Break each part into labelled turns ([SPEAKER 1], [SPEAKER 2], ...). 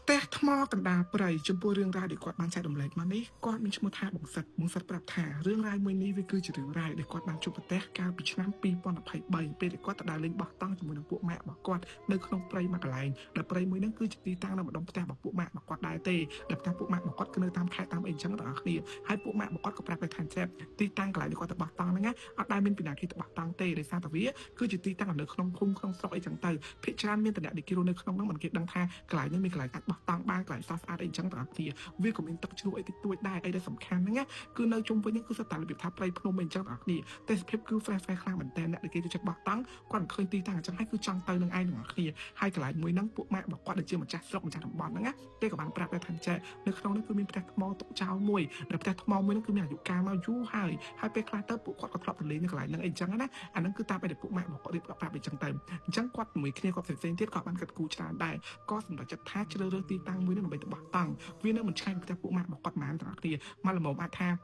[SPEAKER 1] แต่ថ្មកណ្ដាលព្រៃចំពោះរឿងរ៉ាវដែលគាត់បានចែករំលែកមកនេះគាត់មានឈ្មោះថាបងសិតប្រាប់ថារឿងរ៉ាវមួយនេះវាគឺជារឿងរ៉ាវដែលគាត់បានជួបប្រទះកាលពីឆ្នាំ2023ពេលដែលគាត់ទៅដើរលេងបោះតង់ជាមួយនឹងពួកម៉ាក់របស់គាត់នៅក្នុងព្រៃមួយកន្លែងដែលព្រៃមួយហ្នឹងគឺជាទីតាំងនៅម្ដុំផ្ទះរបស់ពួកម៉ាក់របស់គាត់ដែរទេដែលផ្ទះពួកម៉ាក់របស់គាត់គឺនៅតាមខេត្តតាមអីចឹងបងប្អូនហើយពួកម៉ាក់របស់គាត់ក៏ប្រាប់ឲ្យថាចែបទីតាំងកន្លែងដែលគាត់ទៅបោះតង់ហ្នឹងណាអត់ដែលមានពីណាគេទៅបោះតង់ទេដោយសារតែវាគឺជាទីតាំងនៅក្នុងភូមិក្នុងស្រុកអីចឹងទៅភាគច្រើនមានតែអ្នកដែលគេរស់នៅក្នុងហ្នឹងមិនគេដឹងថាកន្លែងហ្នឹងមានកន្លែងអាចបោះតង់បានកន្លែងស្អាតអីចឹងបងប្អូនវាក៏មានទឹកជ្រោះអីតិចតួចដែរអីដែលសំខាន់ហ្នឹងណាគឺនៅជុំវិញហ្នឹងគឺស្ថិតរបៀបថាព្រៃភ្នំអីចឹងបងប្អូនទេសភាពគឺ fresh ខ្លាំងមែនតើអ្នកដែលគេទៅចិត្តបោះតង់គាត់ឃើញទីតាំងអញ្ចឹងហើយគឺចង់ទៅនឹងឯងបងប្អូនហើយកន្លែងមួយហ្នឹងពួកម៉ាក់របស់គាត់ដែលជាម្ចាស់ស្រុកម្ចាស់តំបន់ហ្នឹងណាគេក៏បានប្រាប់ដែរថាចែនៅក្នុងហ្នឹងគឺមានផ្ទះថ្មទុកចោលមួយដែលផ្ទះថ្មមួយហ្នឹងគឺមានអាយុកាលមកយូរហើយពេលខ្លះទៅពួកគាត់ក៏ធ្លាប់ទៅលេងនៅកន្លែងហ្នឹងអីចឹងណាអាហ្នឹងគឺតាមតែពួកម៉ាក់របស់គាត់រៀបប្រាប់អីចឹងទៅអញ្ចឹងគាត់ជាមួយគ្នាគាត់ផ្សេងទៀតក៏បានកាត់គូច្រើនដែរក៏សម្រាប់ចិត្តថាជ្រើសរើសទីតាំងមួយនេះដើម្បីទៅបោះតង់វានៅមិនឆ្ងាយពីផ្ទះពួកម៉ាក់របស់គាត់ហ្មងបងប្អូនមកល្មមអាចថ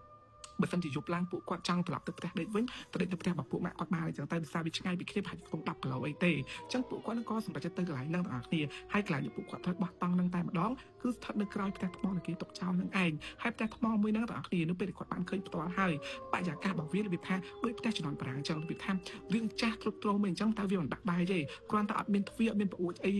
[SPEAKER 1] ាបើសិនជាយប់ឡើងពួកគាត់ចង់ត្រឡប់ទៅផ្ទះដេកវិញទៅដេកទៅផ្ទះរបស់ពួកម៉ាក់គាត់បានអញ្ចឹងទៅដោយសារវាឆ្ងាយពីគ្នាប្រហែលជា10 គីឡូអីទេអញ្ចឹងពួកគាត់ក៏សម្រេចចិត្តទៅកន្លែងហ្នឹងបងប្អូនហើយកន្លែងដែលពួកគាត់ត្រូវបោះតង់ហ្នឹងតែម្ដងគឺស្ថិតនៅក្រោយផ្ទះថ្មដែលគេទុកចោលហ្នឹងឯងហើយផ្ទះថ្មមួយហ្នឹងបងប្អូននៅពេលដែលគាត់បានឃើញផ្ទាល់ហើយបរិយាកាសរបស់វារបៀបថាដូចផ្ទះជំនាន់បារាំងអញ្ចឹងរបៀបថារឿងចាស់ទ្រុឌទ្រោមអីអញ្ចឹងតែវាមិនដាក់បាយទេគ្រាន់តែអត់មានទ្វារអត់មានប្អួចអី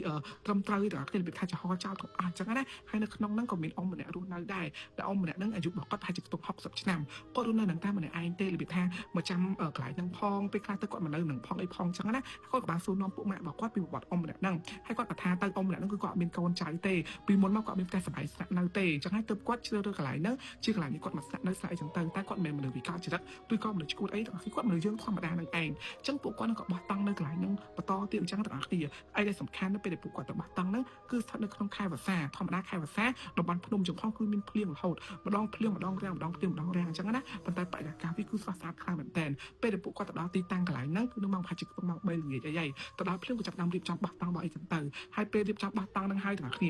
[SPEAKER 1] ត្រឹមត្រូវទេបងប្អូនរបៀបថាចំហចោលទាំងអស់អញ្ចឹងណាហើយនៅក្នុងហ្នឹងក៏មានអ៊ំម្នាក់រស់នៅដែរតែអ៊ំម្នាក់ហ្នឹងអាយុរបស់គាត់ប្រហែលជាខ្ទង់60 ឆ្នាំគាត់រស់នៅនឹងតែម្នាក់ឯងទេរបៀបថាមកចាំកន្លែងហ្នឹងផងពេលខ្លះទៅគាត់មកនៅនឹងផងអីផងអញ្ចឹងណាគាត់ក៏បានសួរនាំពួកម៉ាក់របស់គាត់ពីប្រវត្តិអ៊ំម្នាក់ហ្នឹងហើយគាត់ក៏ថាទៅអ៊ំម្នាក់ហ្នឹងគឺគាត់អត់មានកូនចៅទេពីមុនមកគាត់មានផ្ទះសម្បែងស្នាក់នៅទេអញ្ចឹងហើយទើបគាត់ជ្រើសរើសកន្លែងហ្នឹងជាកន្លែងនេះគាត់មកស្នាក់នៅស្នាក់អីចឹងទៅតែគាត់មិនមែនមនុស្សវិកលចរិតឬក៏មនុស្សឈួតអីទាំងអស់គាត់មនុស្សយើងធម្មតានឹងឯងអញ្ចឹងពួកគាត់នឹងក៏បោះតង់នៅកន្លែងហ្នឹងបន្តទៀតអញ្ចឹងទាំងអស់គ្នាអីដែលសំខាន់នៅពេលដែលពួកគាត់ទៅបោះតង់ហ្នឹងគឺស្ថិតនៅក្នុងខែវស្សាធម្មតាខែវស្សាតំបន់ភ្នំចំហគឺមានភ្លៀងរហូតម្ដងភ្លៀងម្ដងរាំងម្ដងភ្លៀងម្ដងរាំងអញ្ចឹងណាប៉ុន្តែបរិយាកាសវាគឺស្រស់ស្អាតខ្លាំងមែនតើពេលដែលពួកគាត់ទៅដល់ទីតាំងកន្លែងហ្នឹងគឺនៅម៉ោងប្រហែលជាខ្ទង់ម៉ោង3ល្ងាចអីទៅដល់ភ្លៀងក៏ចាប់ដើមរៀបចំបោះតង់បោះអីចឹងទៅហើយពេលរៀបចំបោះតង់ហ្នឹងហើយទាំងអស់គ្ន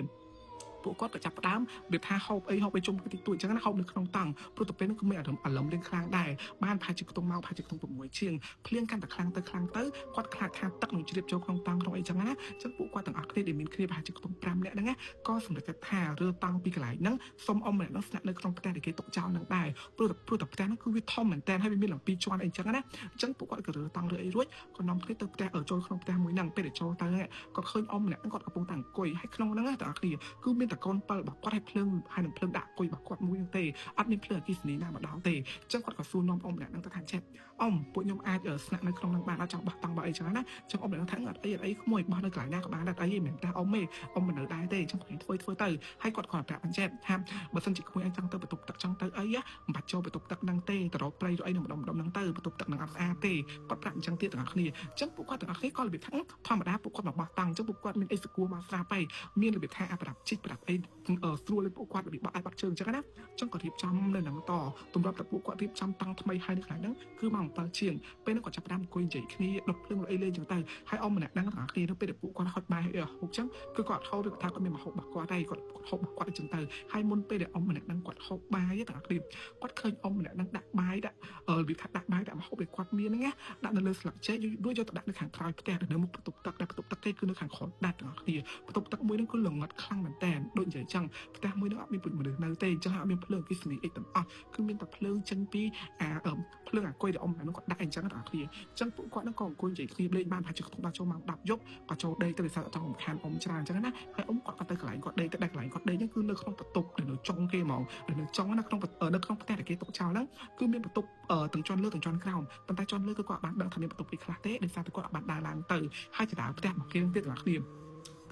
[SPEAKER 1] ាពួកគាត់ក៏ចាប់ផ្ដើមវាថាហូបអីជុំតិចតួចអញ្ចឹងណាហូបនៅក្នុងតង់ព្រោះតែពេលនោះគឺមានអារម្មណ៍លេងខ្លាំងដែរបានប្រហែលជាខ្ទង់ម៉ោងប្រហែលជាខ្ទង់6ជាងភ្លៀងកាន់តែខ្លាំងទៅគាត់ខ្លាចថាទឹកនឹងជ្រាបចូលក្នុងតង់ក្នុងអីចឹងណាអញ្ចឹងពួកគាត់ទាំងអស់គ្នាដែលមានគ្នាប្រហែលជាខ្ទង់5នាក់ហ្នឹងណាក៏សម្រេចថារើតង់ពីកន្លែងហ្នឹងសុំអ៊ំម្នាក់នោះស្នាក់នៅក្នុងផ្ទះដែលគេទុកចោលហ្នឹងដែរព្រោះតែផ្ទះហ្នឹងគឺវាធំមែនតើហើយវាមានឡើង2ជាន់អីចឹងណាអញ្ចឹងពួកគាត់ក៏រើតង់រើអីរួចក៏នាំគ្នាទៅផ្ទះចូលក្នុងផ្ទះមួយហ្នឹងពេលដែលចូលទៅក៏ឃើញអ៊ំម្នាក់ហ្នឹងគាត់កំពុងតែអង្គុយហើយក្នុងហ្នឹងទាំងអស់គ្នាគឺមានតែកូន7របស់គាត់ឲ្យភ្លើងហើយនឹងភ្លើងដាក់អង្គុយរបស់គាត់មួយហ្នឹងទេអត់មានភ្លើងអគ្គិសនីណាម្ដងទេអញ្ចឹងគាត់ក៏សួរនាំអ៊ំម្នាក់ហ្នឹងទៅថាចេះអ៊ំពួកខ្ញុំអាចស្នាក់នៅក្នុងហ្នឹងបានអត់ចង់បោះតង់បើអីចឹងណាអញ្ចឹងអ៊ំម្នាក់ហ្នឹងថាអត់អីក្មួយបោះនៅកន្លែងណាក៏បានដែរអីមិនតែអ៊ំទេអ៊ំមិននៅដែរទេអញ្ចឹងខ្ញុំធ្វើទៅហើយគាត់ក៏ប្រាប់អញ្ចឹងថាបើសិនជាក្មួយអាចចង់ទៅបន្ទប់ទឹកចង់ទៅអីមិនបាច់ចូលបន្ទប់ទឹកហ្នឹងទេទៅរកព្រៃរកអីនឹងម្ដុំហ្នឹងទៅបន្ទប់ទឹកហ្នឹងអត់ស្អាតទេគាត់ប្រាប់អញ្ចឹងទៀតទាំងអស់គ្នាអញ្ចឹងពួកគាត់ទាំងអស់គ្នាក៏របៀបថាធម្មតាពួកគាត់មកបោះតង់អញ្ចឹងពួកគាត់មានអីសគួរមកស្រាប់ហើយមានរបៀបថាអាប្រដាប់ជីកប្រដាប់អីស្រួលឲ្យពួកគាត់របៀបបាត់ជើងអញ្ចឹងណាអញ្ចឹងក៏រៀបចំនៅហ្នឹងតទម្រាប់តែពួកគាត់រៀបចំតាំងថ្មីហើយនៅកន្លែងហ្នឹងគឺម៉ោង7ជាងពេលហ្នឹងគាត់ចាប់ផ្ដើមអង្គុយនិយាយគ្នាដុតភ្លើងអីលេងអញ្ចឹងទៅហើយអ៊ំម្នាក់ហ្នឹងទាំងអស់គ្នានៅពេលដែលពួកគាត់ហត់បាយហូបអញ្ចឹងគឺគាត់ហូបឬថាគាត់មានមកហូបរបស់គាត់ហើយគាត់ហូបរបស់គាត់អញ្ចឹងទៅហើយមុនពេលដែលអ៊ំម្នាក់ហ្នឹងគាត់ហូបបាយទាំងអស់គ្នាគាត់ឃើញអ៊ំម្នាក់ហ្នឹងដាក់បាយដាក់របៀបថាដាក់បាយដាក់មកហូបដែលគាត់មានហ្នឹងណាដាក់នៅលើស្លឹកចេកយកទៅដាក់នៅខាងក្រោយផ្ទះនៅមុខបន្ទប់ទឹកដែលបន្ទប់ទឹកគេគឺនៅខាងក្រោយដាច់ទាំងអស់គ្នាបន្ទប់ទឹកមួយហ្នឹងគឺល្ងឹតខ្លាំងមែនតើដូចនិយាយអញ្ចឹងផ្ទះមួយហ្នឹងអត់មានមនុស្សនៅទេអញ្ចឹងអត់មានភ្លើងអគ្គិសនីអីទាំងអស់គឺមានតែភ្លើងចេញពីភ្លើងអាគុយដែលអ៊ំហ្នឹងគាត់ដាក់អញ្ចឹងទាំងអស់គ្នាអញ្ចឹងពួកគាត់ហ្នឹងក៏អង្គុយនិយាយគ្នាលេងបានប្រហែលជាដល់ចូលម៉ោង10យប់ក៏ចូលដេកទៅដោយសារអត់ចង់រំខានអ៊ំច្រើនអញ្ចឹងណាហើយអ៊ំគាត់ក៏ទៅកន្លែងគាត់ដេកទៅកន្លែងគាត់ដេកហ្នឹងគឺនៅក្នុងបន្ទប់ដែលនៅចុងគេហ្មងដែលនៅចុងនៅក្នុងផ្ទះដែលគេទុកចោលហ្នឹងគឺមានបន្ទប់ទាំងជាន់លើទាំងជាន់ក្រោមប៉ុន្តែជាន់លើគឺគាត់បានដឹងថាមានបន្ទប់ពីខ្លះទេដោយសារតែគាត់អត់បានដើរឡើងទៅហើយចដាលផ្ទះរបស់គេទៀតទាំងអស់គ្នា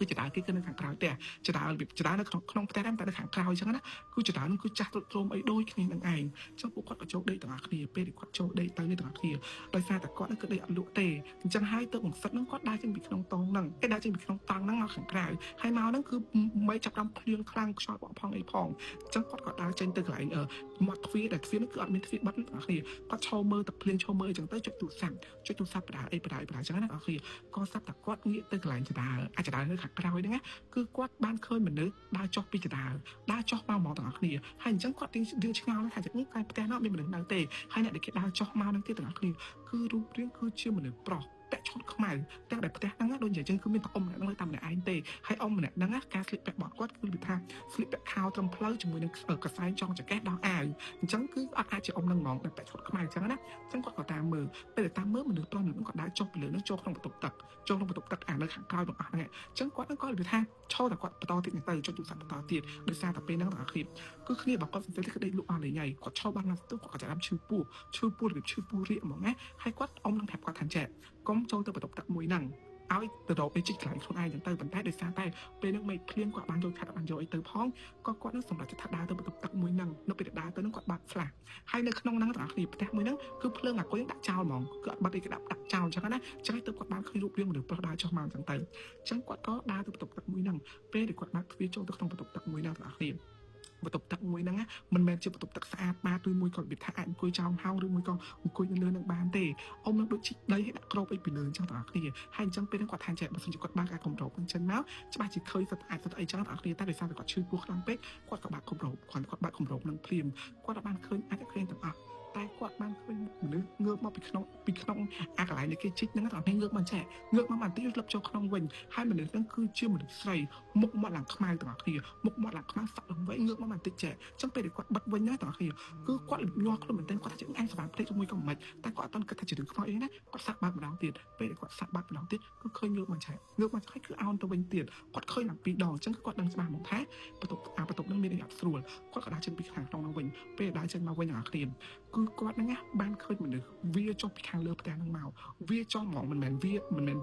[SPEAKER 1] គឺចដាលគេគឺនៅខាងក្រោយផ្ទះចដាលរបៀបចដាលនៅក្នុងផ្ទះតែនៅខាងក្រោយអញ្ចឹងណាគឺចដាលនឹងគឺចាស់ទ្រុឌទ្រោមអីដូចគ្នានឹងឯងអញ្ចឹងពួកគាត់ក៏ចូលដេកទាំងអស់គ្នាពេលដែលគាត់ចូលដេកទៅទាំងអស់គ្នាដោយសារតែគាត់នឹងគឺដេកអត់លក់ទេអញ្ចឹងហើយទៅបង្សិតនឹងគាត់ដើរចេញពីក្នុងតងហ្នឹងដើរចេញពីក្នុងតង់ហ្នឹងមកខាងក្រៅហើយមកហ្នឹងគឺមិនចាប់ដល់ភ្លៀងខ្លាំងខ្យល់បក់ផងអីផងអញ្ចឹងគាត់ក៏ដើរចេញទៅកន្លែងមាត់ទ្វារដែលទ្វារហ្នឹងគឺអត់មានទ្វារបិទទាំងអស់គ្នាគាត់ឈរមើលទឹកភ្លៀងឈរមើលអញ្ចឹងទៅចុចទូរស័ព្ទបដាអីបដាអញ្ចឹងណាទាំងអស់គ្នាក៏ស្ដាប់តែគាត់ងាកទៅកន្លែងចដាលអាចដាលនៅខាងក្រោយហ្នឹងណាគឺគាត់បានឃើញមនុស្សដើរចុះពីចដាលដើរចុះមកហ្មងទាំងអស់គ្នាហើយអញ្ចឹងគាត់រឿងឆ្ងល់ថាចុះកាយផ្ទះនោះមានមនុស្សនៅទេហើយអ្នកដែលគេដើរចុះមកនឹងទៀតទាំងអស់គ្នាគឺរូបរាងគឺជាមនុស្សប្រុស ពាក់ឈុតខ្មៅតែដែលផ្ទះហ្នឹងដូចនិយាយចឹងគឺមានតែអ៊ំម្នាក់ហ្នឹងតាមម្នាក់ឯងទេហើយអ៊ំម្នាក់ហ្នឹងការស្លៀកពាក់របស់គាត់គឺវាថាស្លៀកពាក់ខោត្រឹមផ្លូវជាមួយនឹងកសែងចងចង្កេះដោះអាវអញ្ចឹងគឺអត់អាចជាអ៊ំនឹងហ្មងតែពាក់ឈុតខ្មៅអញ្ចឹងណាអញ្ចឹងគាត់ក៏តាមមើលពេលតាមមើលមនុស្សប្រុសមនុស្សហ្នឹងក៏ដើរចុះពីលើហ្នឹងចូលក្នុងបន្ទប់ទឹកចូលក្នុងបន្ទប់ទឹកអានៅខាងក្រោយទាំងអស់ហ្នឹងអញ្ចឹងគាត់ហ្នឹងក៏និយាយថាឈរតែគាត់បន្តទៀតទៅចុចទូរស័ព្ទបន្តទៀតដោយសារតែពេលហ្នឹងទាំងអស់គ្នាគឺគ្នារបស់គាត់សន្តិគឺដេកលក់អស់លេងហើយគាត់ឈរបានណាស់ទៅគាត់ក៏ចាប់ឈឺពោះរបៀបឈឺពោះរាកហ្មងណាហើយគាត់អ៊ំនឹងប្រាប់គាត់ថាចេះកុំចូលទៅបន្ទប់ទឹកមួយហ្នឹងឲ្យទៅរកពេលជីកកន្លែងខ្លួនឯងទៅប៉ុន្តែដោយសារតែពេលហ្នឹងមេឃភ្លៀងគាត់បានយកខាត់បានយកអីទៅផងក៏គាត់នឹងសម្រាប់ថាដើរទៅបន្ទប់ទឹកមួយហ្នឹងនៅពេលដើរទៅហ្នឹងគាត់បាត់ផ្លាស់ហើយនៅក្នុងហ្នឹងទាំងអស់គ្នាផ្ទះមួយហ្នឹងគឺភ្លើងអាគុយដាក់ចោលហ្មងគឺអត់បាត់អីគេដាក់ចោលអញ្ចឹងណាអញ្ចឹងទៅគាត់បានឃើញរូបរាងមនុស្សប្រុសដើរចុះមកអញ្ចឹងទៅអញ្ចឹងគាត់ក៏ដើរទៅបន្ទប់ទឹកមួយហ្នឹងពេលដែលគាត់បាត់ទ្វារចូលទៅក្នុងបន្ទប់ទឹកមួយហ្នឹងទាំងអស់គ្នាបន្ទប់ទឹកមួយហ្នឹងមិនមែនជាបន្ទប់ទឹកស្អាតបាតឬមួយក៏វាថាអាចអង្គុយចោលហោងឬមួយក៏អង្គុយនៅលើនឹងបានទេអ៊ំនឹងដូចជីកដីឲ្យដាក់ក្របអីពីលើអញ្ចឹងបងប្អូនហើយអញ្ចឹងពេលហ្នឹងគាត់ថាចេះបើសិនជាគាត់បើកការកម្រោបអញ្ចឹងមកច្បាស់ជាឃើញសត្វអាចសត្វអីចឹងបងប្អូនតែដោយសារតែគាត់ឈឺពោះខ្លាំងពេកគាត់ក៏បើកកម្រោបគាត់បើកកម្រោបនឹងភ្លាមគាត់បានឃើញអាចឃើញទាំងអស់តែគាត់បានឃើញមនុស្សងើបមកពីក្នុងអាកន្លែងដែលគេជីកហ្នឹងដល់ពេលងើបមកចេះងើបមកបន្តិចលុបចូលក្នុងវិញហើយមនុស្សហ្នឹងគឺជាមនុស្សស្រីមុខមាត់ឡើងខ្មៅទាំងអស់គ្នាមុខមាត់ឡើងខ្មៅសាក់ឡើងវិញងើបមកបន្តិចចេះអញ្ចឹងពេលគាត់បិទវិញហ្នឹងទាំងអស់គ្នាគឺគាត់ញាស់ខ្លួនមែនទែនគាត់ថាជាអញសប្បាយភ្លេចជាមួយក៏មិនតែគាត់អត់ទាន់គិតថាជារឿងខ្មៅអីណាគាត់សាក់បាត់ម្ដងទៀតពេលគាត់សាក់បាត់ម្ដងទៀតគឺឃើញងើបមកចេះងើបមកហើយគឺអោនទៅវិញទៀតគាត់ឃើញឡើងពីរដងអញ្ចឹងគាត់ដឹងច្បាស់មកថាបន្ទប់ហ្នឹងមានអីអត់ស្រួលគាត់ក៏ដើរចេញពីខាងក្នុងហ្នឹងវិញពេលដើរចេញមកវិញទាំងអស់គ្នាគឺគាត់ហ្នឹងបានឃើញមនុស្សវាចុះពីខាងលើផ្ទះហ្នឹងមកវាចុះហ្មងមិនមែន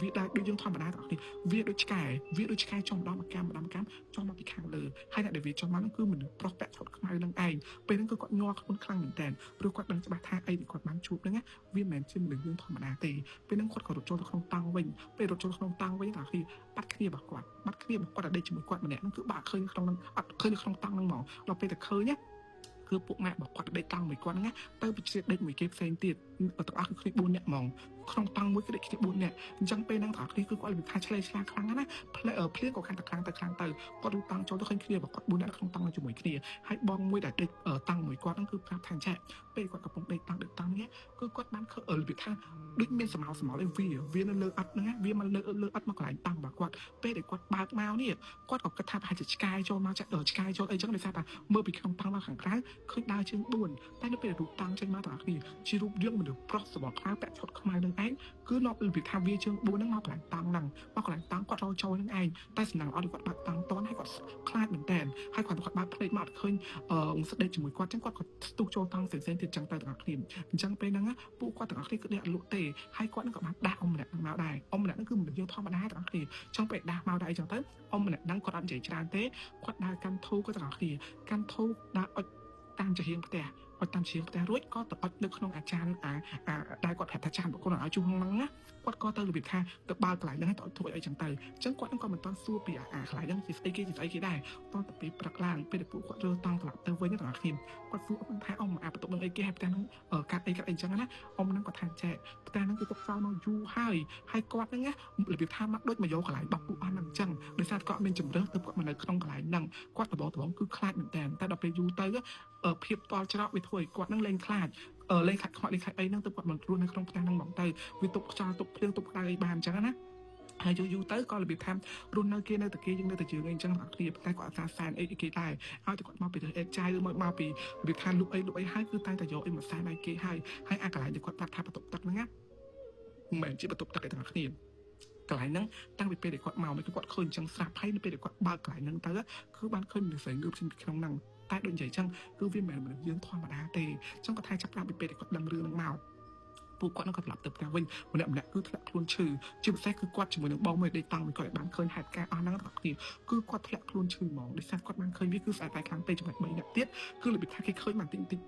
[SPEAKER 1] វាដែរដូចយើងធម្មតាទាំងអស់នេះវាដូចឆ្កែចុះម្ដងមកកម្មចុះមកពីខាងលើហើយអ្នកដែលវាចុះមកហ្នឹងគឺមនុស្សប្រុសពាក់ឈុតខ្មៅនឹងឯងពេលហ្នឹងគឺគាត់ញ័រខ្លួនខ្លាំងមែនតើព្រោះគាត់ដឹងច្បាស់ថាអីដែលគាត់បានជួបហ្នឹងវាមិនមែនជាមនុស្សយើងធម្មតាទេពេលហ្នឹងគាត់ក៏រត់ចូលទៅក្នុងតង់វិញពេលរត់ចូលក្នុងតង់វិញទាំងអស់នេះបាត់គ្នារបស់គាត់ដែលដេកជាមួយគាត់ម្នាក់ហ្នឹងគឺបាក់ឃើញក្នុងហ្នឹងអត់ឃើញនៅក្នុងតង់ហ្នឹងហ្មងដល់ពេលតែឃើញគឺពួកម៉ាក់របស់គាត់ដេកតង់មួយគាត់ហ្នឹងទៅពិជ្រាដេកមួយគេផ្សេងទៀតទាំងអស់គឺគ្នា4នាក់ហ្មងក្នុងតង់មួយគឺដេកគ្នា4នាក់អញ្ចឹងពេលហ្នឹងទាំងអស់គ្នាគឺគាត់និយាយថាឆ្លេឆ្លាខ្លាំងណាភ្លៀងក៏កាន់តែខ្លាំងទៅគាត់រូបតង់ចូលទៅឃើញគ្នារបស់គាត់4នាក់ក្នុងតង់ជាមួយគ្នាហើយបងមួយដែលដេកតង់មួយគាត់ហ្នឹងគឺប្រាប់ថាចាពេលគាត់កំពុងដេកតង់នេះគឺគាត់បានឃើញរបៀបថាដូចមានស្មៅអីវានៅលើអត់ហ្នឹងវាមកលើអត់មកកន្លែងតង់របស់គាត់ពេលដែលគាត់បើកមកនេះគាត់ក៏គិតថាប្រហែលជាឆ្កែចូលមកចាក់ឆ្កែចូលអីចឹងដោយសារតែមើលពីក្នុងតង់មកខាងក្រៅឃើញដើរជើង4តែនៅពេលរូបតង់ចេញមកទាំងអស់គ្នាជារូបរាងមនុស្សប្រុសសម្បកខ្មៅពាក់ឈុតខ្មៅនឹងឯងគឺនៅពីថាវាជើង4ហ្នឹងមកកន្លែងតង់ហ្នឹងមកកន្លែងតង់គាត់រកចូលនឹងឯងតែសំណាងអត់គាត់បើកតង់តន់ហើយគាត់ខ្លាចមែនតើហើយគាត់បើកភ្នែកមកអត់ឃើញស្ដេចជាមួយគាត់ចឹងគាត់ក៏ស្ទុះចូលតង់ផ្សេងទៀតចឹងទៅទាំងអស់គ្នាអញ្ចឹងពេលហ្នឹងពួកគាត់ទាំងអស់គ្នាគឺអ្នកលក់ទេហើយគាត់នឹងក៏បានដាក់អ៊ំម្នាក់ហ្នឹងមកដែរអ៊ំម្នាក់ហ្នឹងគឺមិនយើងធម្មតាទាំងអស់គ្នាចឹងពេលដាក់មកដែរអញ្ចឹងទៅអ៊ំម្នាក់ហ្នឹងគាត់អត់និយាយច្រើនទេគាត់ដើរកាន់ធូក៏ទាំងអស់គ្នាកាន់ធូដើរអុចតាមជារៀងផ្ទះអត់តាមជាផ្ទះរួចក៏ទៅអត់នៅក្នុងអាចារ្យដែលគាត់ប្រាប់ថាចាស់បុគ្គលឲ្យជួហ្នឹងណាគាត់ក៏ទៅរបៀបថាទៅបើកកន្លែងហ្នឹងឲ្យទៅធ្វើអីចឹងទៅអញ្ចឹងគាត់នឹងក៏មិនតន់សួរពីកន្លែងហ្នឹងជាស្អីគេដែរតទៅពេលព្រឹកឡើងពេលពួកគាត់រើតង់ត្រឡប់ទៅវិញទាំងអស់គ្នាគាត់សួរអ៊ំថាអ៊ំបន្ទប់នឹងអីគេហើយផ្ទះហ្នឹងកាត់អីចឹងណាអ៊ំហ្នឹងគាត់ថាចេះផ្ទះហ្នឹងគឺទុកចោលមកយូរហើយគាត់ហ្នឹងរបៀបថាមកដូចមកយកកន្លែងរបស់ពួកអស់ហ្នឹងអញ្ចឹងដោយសារគាត់មានជំរឿទៅគាត់មកនៅក្នុងកន្លែងហ្នឹងគាត់ដបងគឺខ្លាចមែនតើតែដល់ពេលយូរទៅភាពតល់ច្រកវាធ្វើឲ្យគាត់នឹងលែងខ្លាចលេងខាត់ខ្មោចលេងខាត់អីហ្នឹងទៅគាត់មិនរស់នៅក្នុងផ្ទះហ្នឹងហ្មងទៅវាទុកខ្យល់ទុកភ្លៀងទុកក្តៅអីបានអញ្ចឹងណាហើយយូរទៅក៏របៀបថារស់នៅគេនៅតែគេយើងនៅតែយើងអីអញ្ចឹងអត់គ្នាតែគាត់អត់សែនអីគេដែរឲ្យតែគាត់មកពីអេចាយឬមកពីរបៀបថាលុបអីហើយគឺតែយកអីមកសែនឲ្យគេហើយអាកន្លែងដែលគាត់ប្រាប់ថាបន្ទប់ទឹកហ្នឹងណាមិនមែនជាបន្ទប់ទឹកឯទាំងគ្នាកន្លែងហ្នឹងតាំងពីពេលដែលគាត់មកគឺគាត់ឃើញអញ្ចឹងស្រាប់ហើយនៅពេលដែលគាត់បើកកន្លែងហ្នឹងទៅគឺបានឃើញមនុស្សស្រីងើបចេញពីក្នុងហ្នឹងតែដូចនិយាយអញ្ចឹងគឺវាមិនមែនមនុស្សយើងធម្មតាទេអញ្ចឹងគាត់ថាចាប់ផ្ដើមពីពេលដែលគាត់ដឹងរឿងហ្នឹងមកពួកគាត់នឹងក៏ត្រឡប់ទៅផ្ទះវិញម្នាក់គឺធ្លាក់ខ្លួនឈឺជាពិសេសគឺគាត់ជាមួយនឹងបងមួយដេកតង់មួយគាត់បានឃើញហេតុការណ៍អស់ហ្នឹងទាំងគ្នាគឺគាត់ធ្លាក់ខ្លួនឈឺហ្មងដោយសារគាត់បានឃើញវាគឺស្អែកតែខាងពេកចំណុច3នាក់ទៀតគឺរបៀបថាគេឃើញបានតិច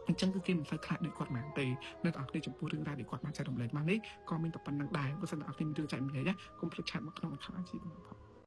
[SPEAKER 1] អញ្ចឹងគឺគេមិនសូវខ្លាចដូចគាត់ហ្មងទេនៅទាំងគ្នាចំពោះរឿងរ៉ាវដែលគាត់បានចែករំលែកមកនេះក៏មានតែប៉ុណ្្នឹងដែរបើសិនតែអ្នកគ្នាមានរឿងចែករំលែកកុំភ្លេចឆាតមកក្នុង account អាជីព